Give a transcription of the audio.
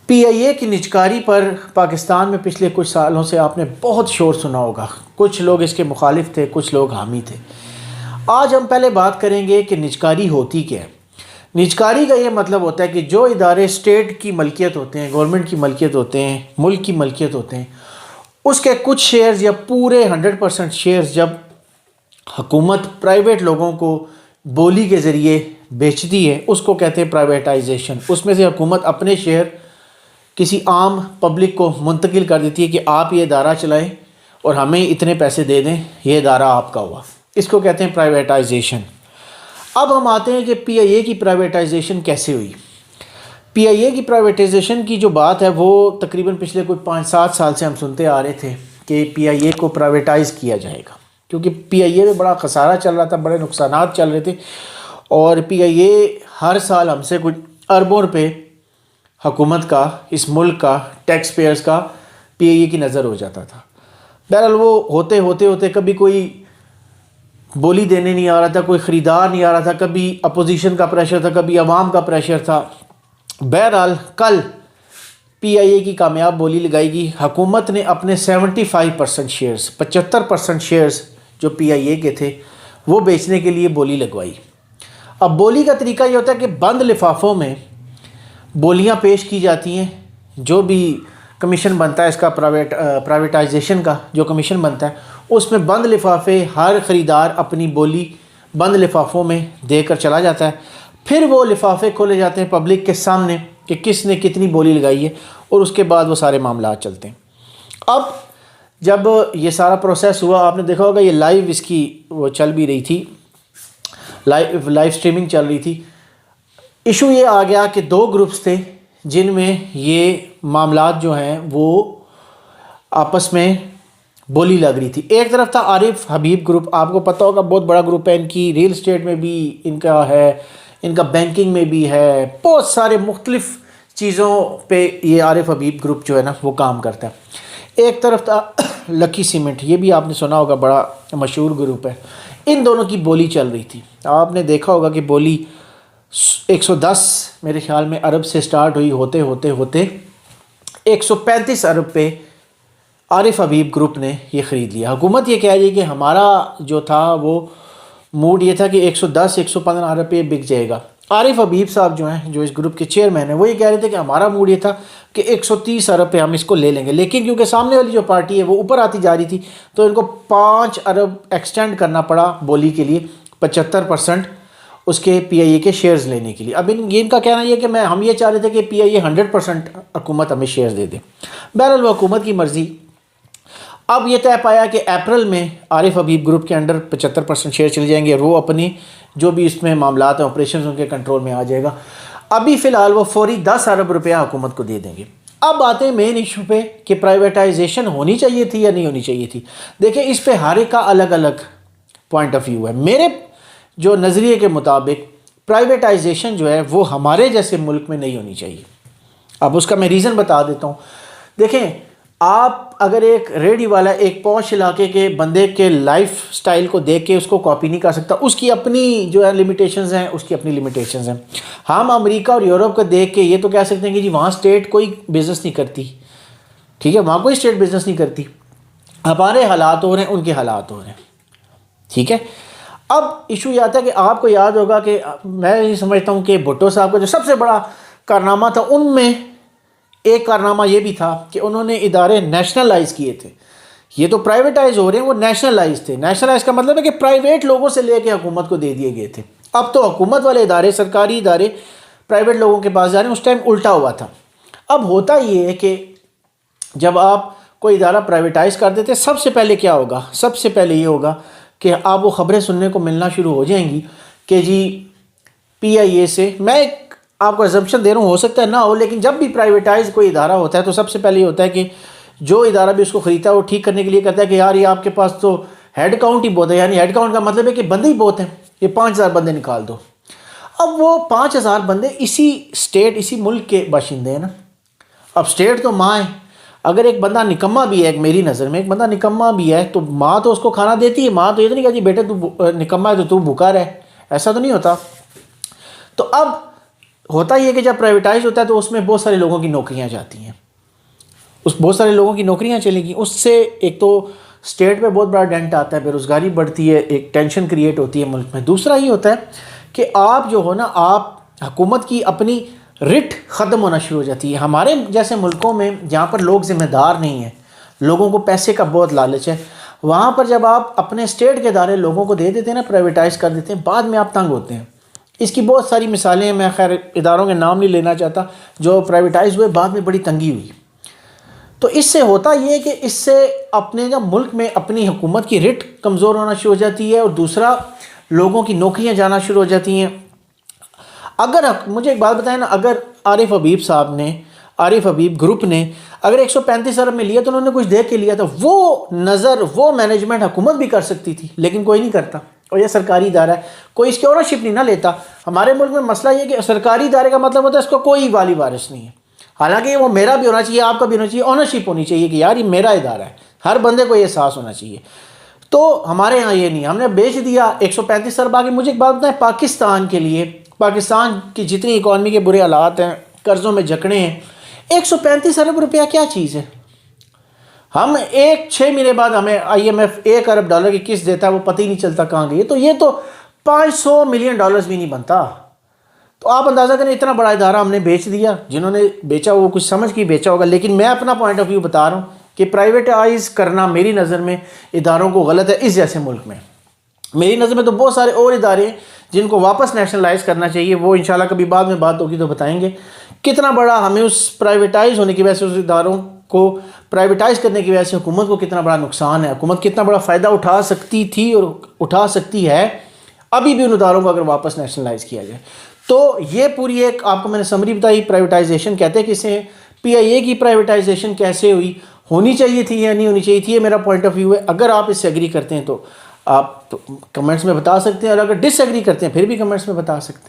پی آئی اے کی نجکاری پر پاکستان میں پچھلے کچھ سالوں سے آپ نے بہت شور سنا ہوگا. کچھ لوگ اس کے مخالف تھے، کچھ لوگ حامی تھے. آج ہم پہلے بات کریں گے کہ نجکاری ہوتی کیا ہے. نجکاری کا یہ مطلب ہوتا ہے کہ جو ادارے اسٹیٹ کی ملکیت ہوتے ہیں، گورنمنٹ کی ملکیت ہوتے ہیں، ملک کی ملکیت ہوتے ہیں، اس کے کچھ شیئرز یا پورے 100% شیئرز جب حکومت پرائیویٹ لوگوں کو بولی کے ذریعے بیچتی ہے، اس کو کہتے ہیں پرائیویٹائزیشن. اس میں سے حکومت اپنے شیئر کسی عام پبلک کو منتقل کر دیتی ہے کہ آپ یہ ادارہ چلائیں اور ہمیں اتنے پیسے دے دیں، یہ ادارہ آپ کا ہوا. اس کو کہتے ہیں پرائیویٹائزیشن. اب ہم آتے ہیں کہ پی آئی اے کی پرائیویٹائزیشن کیسے ہوئی. پی آئی اے کی پرائیویٹائزیشن کی جو بات ہے وہ تقریباً پچھلے کوئی 5-7 سال سے ہم سنتے آ رہے تھے کہ پی آئی اے کو پرائیویٹائز کیا جائے گا، کیونکہ پی آئی اے میں بڑا خسارہ چل رہا تھا، بڑے نقصانات چل رہے تھے، اور پی آئی اے ہر سال ہم سے کچھ اربوں روپے حکومت کا، اس ملک کا، ٹیکس پیئرز کا پی آئی اے کی نظر ہو جاتا تھا. بہرحال وہ ہوتے کبھی کوئی بولی دینے نہیں آ رہا تھا، کوئی خریدار نہیں آ رہا تھا، کبھی اپوزیشن کا پریشر تھا، کبھی عوام کا پریشر تھا. بہرحال کل پی آئی اے کی کامیاب بولی لگائی گئی. حکومت نے اپنے 75% شیئرز، 75% شیئرز جو پی آئی اے کے تھے وہ بیچنے کے لیے بولی لگوائی. اب بولی کا طریقہ یہ ہوتا ہے کہ بند لفافوں میں بولیاں پیش کی جاتی ہیں. جو بھی کمیشن بنتا ہے اس کا پرائیویٹائزیشن کا جو کمیشن بنتا ہے، اس میں بند لفافے ہر خریدار اپنی بولی بند لفافوں میں دے کر چلا جاتا ہے. پھر وہ لفافے کھولے جاتے ہیں پبلک کے سامنے کہ کس نے کتنی بولی لگائی ہے، اور اس کے بعد وہ سارے معاملات چلتے ہیں. اب جب یہ سارا پروسیس ہوا، آپ نے دیکھا ہوگا یہ لائیو اس کی وہ چل بھی رہی تھی، لائیو اسٹریمنگ چل رہی تھی. ایشو یہ آ گیا کہ 2 گروپس تھے جن میں یہ معاملات جو ہیں وہ آپس میں بولی لگ رہی تھی. ایک طرف تھا عارف حبیب گروپ، آپ کو پتہ ہوگا بہت بڑا گروپ ہے، ان کی ریل اسٹیٹ میں بھی ان کا ہے، ان کا بینکنگ میں بھی ہے، بہت سارے مختلف چیزوں پہ یہ عارف حبیب گروپ جو ہے نا وہ کام کرتا ہے. ایک طرف تھا لکی سیمنٹ، یہ بھی آپ نے سنا ہوگا، بڑا مشہور گروپ ہے. ان دونوں کی بولی چل رہی تھی. آپ نے دیکھا ہوگا کہ بولی 110 میرے خیال میں ارب سے سٹارٹ ہوئی، ہوتے 135 ارب پہ عارف حبیب گروپ نے یہ خرید لیا. حکومت یہ کہہ رہی ہے کہ ہمارا جو تھا وہ موڈ یہ تھا کہ 110-115 ارب پہ بک جائے گا. عارف حبیب صاحب جو ہیں، جو اس گروپ کے چیئرمین ہیں، وہ یہ کہہ رہے تھے کہ ہمارا موڈ یہ تھا کہ 130 ارب پہ ہم اس کو لے لیں گے. لیکن کیونکہ سامنے والی جو پارٹی ہے وہ اوپر آتی جا رہی تھی تو ان کو 5 ارب ایکسٹینڈ کرنا پڑا بولی کے لیے، 75% اس کے پی آئی اے کے شیئرز لینے کے لیے. اب ان کا کہنا یہ ہے کہ ہم یہ چاہ رہے تھے کہ پی آئی اے 100% حکومت ہمیں شیئرز دے دے. بہرحال وہ حکومت کی مرضی. اب یہ طے پایا کہ اپریل میں عارف حبیب گروپ کے انڈر 75% شیئر چلے جائیں گے، اور وہ اپنی جو بھی اس میں معاملات ہیں آپریشنز ان کے کنٹرول میں آ جائے گا. ابھی فی الحال وہ فوری 10 ارب روپیہ حکومت کو دے دیں گے. اب آتے ہیں مین ایشو پہ کہ پرائیویٹائزیشن ہونی چاہیے تھی یا نہیں ہونی چاہیے تھی. دیکھیں اس پہ ہر ایک کا الگ الگ پوائنٹ آف ویو ہے. میرے جو نظریے کے مطابق پرائیویٹائزیشن جو ہے وہ ہمارے جیسے ملک میں نہیں ہونی چاہیے. اب اس کا میں ریزن بتا دیتا ہوں. دیکھیں آپ اگر ایک ریڈی والا ایک پوش علاقے کے بندے کے لائف سٹائل کو دیکھ کے اس کو کاپی نہیں کر سکتا. اس کی اپنی جو ہے لمیٹیشنز ہیں، اس کی اپنی لمیٹیشنز ہیں. ہم امریکہ اور یورپ کو دیکھ کے یہ تو کہہ سکتے ہیں کہ جی وہاں اسٹیٹ کوئی بزنس نہیں کرتی، ٹھیک ہے، وہاں کوئی اسٹیٹ بزنس نہیں کرتی. ہمارے حالات ہو رہے ہیں، ان کے حالات ہو رہے ہیں، ٹھیک ہے. اب ایشو یہ آتا ہے کہ آپ کو یاد ہوگا کہ میں یہ سمجھتا ہوں کہ بھٹو صاحب کا جو سب سے بڑا کارنامہ تھا، ان میں ایک کارنامہ یہ بھی تھا کہ انہوں نے ادارے نیشنلائز کیے تھے. یہ تو پرائیویٹائز ہو رہے ہیں، وہ نیشنلائز تھے. نیشنلائز کا مطلب ہے کہ پرائیویٹ لوگوں سے لے کے حکومت کو دے دیے گئے تھے. اب تو حکومت والے ادارے، سرکاری ادارے پرائیویٹ لوگوں کے پاس جا رہے ہیں. اس ٹائم الٹا ہوا تھا. اب ہوتا یہ ہے کہ جب آپ کوئی ادارہ پرائیویٹائز کر دیتے، سب سے پہلے کیا ہوگا؟ سب سے پہلے یہ ہوگا کہ آپ وہ خبریں سننے کو ملنا شروع ہو جائیں گی کہ جی پی آئی اے سے، میں آپ کو ایگزمپشن دے رہا ہوں، ہو سکتا ہے نہ ہو، لیکن جب بھی پرائیویٹائز کوئی ادارہ ہوتا ہے تو سب سے پہلے یہ ہوتا ہے کہ جو ادارہ بھی اس کو خریدتا ہے وہ ٹھیک کرنے کے لیے کہتا ہے کہ یار یہ آپ کے پاس تو ہیڈ کاؤنٹ ہی بہت ہے. یعنی ہیڈ کاؤنٹ کا مطلب ہے کہ بندے ہی بہت ہیں، یہ 5000 بندے نکال دو. اب وہ 5000 بندے اسی اسٹیٹ، اسی ملک کے باشندے ہیں نا. اب اسٹیٹ تو ماں ہے. اگر ایک بندہ نکما بھی ہے، ایک میری نظر میں ایک بندہ نکما بھی ہے، تو ماں تو اس کو کھانا دیتی ہے. ماں تو یہ تو نہیں کہا جی بیٹے تو نکما ہے تو تو بھوکا رہے، ایسا تو نہیں ہوتا. تو اب ہوتا یہ کہ جب پرائیویٹائز ہوتا ہے تو اس میں بہت سارے لوگوں کی نوکریاں جاتی ہیں، بہت سارے لوگوں کی نوکریاں چلیں گی، اس سے ایک تو اسٹیٹ پہ بہت بڑا ڈینٹ آتا ہے، بے روزگاری بڑھتی ہے، ایک ٹینشن کریٹ ہوتی ہے ملک میں۔ دوسرا یہ ہوتا ہے کہ آپ جو ہو نا، آپ حکومت کی اپنی رٹ ختم ہونا شروع ہو جاتی ہے۔ ہمارے جیسے ملکوں میں جہاں پر لوگ ذمہ دار نہیں ہیں، لوگوں کو پیسے کا بہت لالچ ہے، وہاں پر جب آپ اپنے اسٹیٹ کے ادارے لوگوں کو دے دیتے ہیں نا، پرائیویٹائز کر دیتے ہیں، بعد میں آپ تنگ ہوتے ہیں۔ اس کی بہت ساری مثالیں ہیں، میں خیر اداروں کے نام نہیں لینا چاہتا، جو پرائیویٹائز ہوئے بعد میں بڑی تنگی ہوئی۔ تو اس سے ہوتا یہ ہے کہ اس سے اپنے جب ملک میں اپنی حکومت کی رٹ کمزور ہونا شروع ہو جاتی ہے، اور دوسرا لوگوں کی نوکریاں جانا شروع ہو جاتی ہیں۔ اگر مجھے ایک بات بتائیں نا، اگر عارف حبیب صاحب نے، عارف حبیب گروپ نے اگر 135 ارب میں لیا تو انہوں نے کچھ دیکھ کے لیا تھا، وہ نظر وہ مینجمنٹ حکومت بھی کر سکتی تھی، لیکن کوئی نہیں کرتا، اور یہ سرکاری ادارہ ہے، کوئی اس کی اونرشپ نہیں نہ لیتا۔ ہمارے ملک میں مسئلہ یہ کہ سرکاری ادارے کا مطلب ہوتا ہے اس کو کوئی والی وارث نہیں ہے، حالانکہ وہ میرا بھی ہونا چاہیے، آپ کا بھی ہونا چاہیے، اونرشپ ہونی چاہیے کہ یار یہ میرا ادارہ ہے، ہر بندے کو یہ احساس ہونا چاہیے۔ تو ہمارے ہاں یہ نہیں، ہم نے بیچ دیا 135 ارب آگے۔ مجھے ایک بات بتائیں، پاکستان کے لیے، پاکستان کی جتنی اکانومی کے برے حالات ہیں، قرضوں میں جکڑے ہیں، 135 ارب روپیہ کیا چیز ہے؟ ہم 6 مہینے بعد ہمیں IMF 1 ارب ڈالر کی قسط دیتا ہے، وہ پتہ ہی نہیں چلتا کہاں گئی۔ تو یہ تو 500 ملین ڈالرز بھی نہیں بنتا۔ تو آپ اندازہ کریں اتنا بڑا ادارہ ہم نے بیچ دیا، جنہوں نے بیچا وہ کچھ سمجھ کے بیچا ہوگا، لیکن میں اپنا پوائنٹ آف ویو بتا رہا ہوں کہ پرائیویٹائز کرنا میری نظر میں اداروں کو غلط ہے۔ اس جیسے ملک میں میری نظر میں تو بہت سارے اور ادارے ہیں جن کو واپس نیشنلائز کرنا چاہیے، وہ انشاءاللہ کبھی بعد میں بات ہوگی تو بتائیں گے۔ کتنا بڑا ہمیں اس پرائیویٹائز ہونے کی وجہ سے، اس اداروں کو پرائیویٹائز کرنے کی وجہ سے حکومت کو کتنا بڑا نقصان ہے، حکومت کتنا بڑا فائدہ اٹھا سکتی تھی اور اٹھا سکتی ہے ابھی بھی ان اداروں کو اگر واپس نیشنلائز کیا جائے۔ تو یہ پوری ایک آپ کو میں نے سمری بتائی، پرائیویٹائزیشن کہتے ہیں کسے ہیں، PIA کی پرائیویٹائزیشن کیسے ہوئی، ہونی چاہیے تھی یا نہیں ہونی چاہیے تھی، یہ میرا پوائنٹ آف ویو ہے۔ اگر آپ اس سے ایگری کرتے ہیں تو آپ کمنٹس میں بتا سکتے ہیں، اور اگر ڈس ایگری کرتے ہیں پھر بھی کمنٹس میں بتا سکتے ہیں۔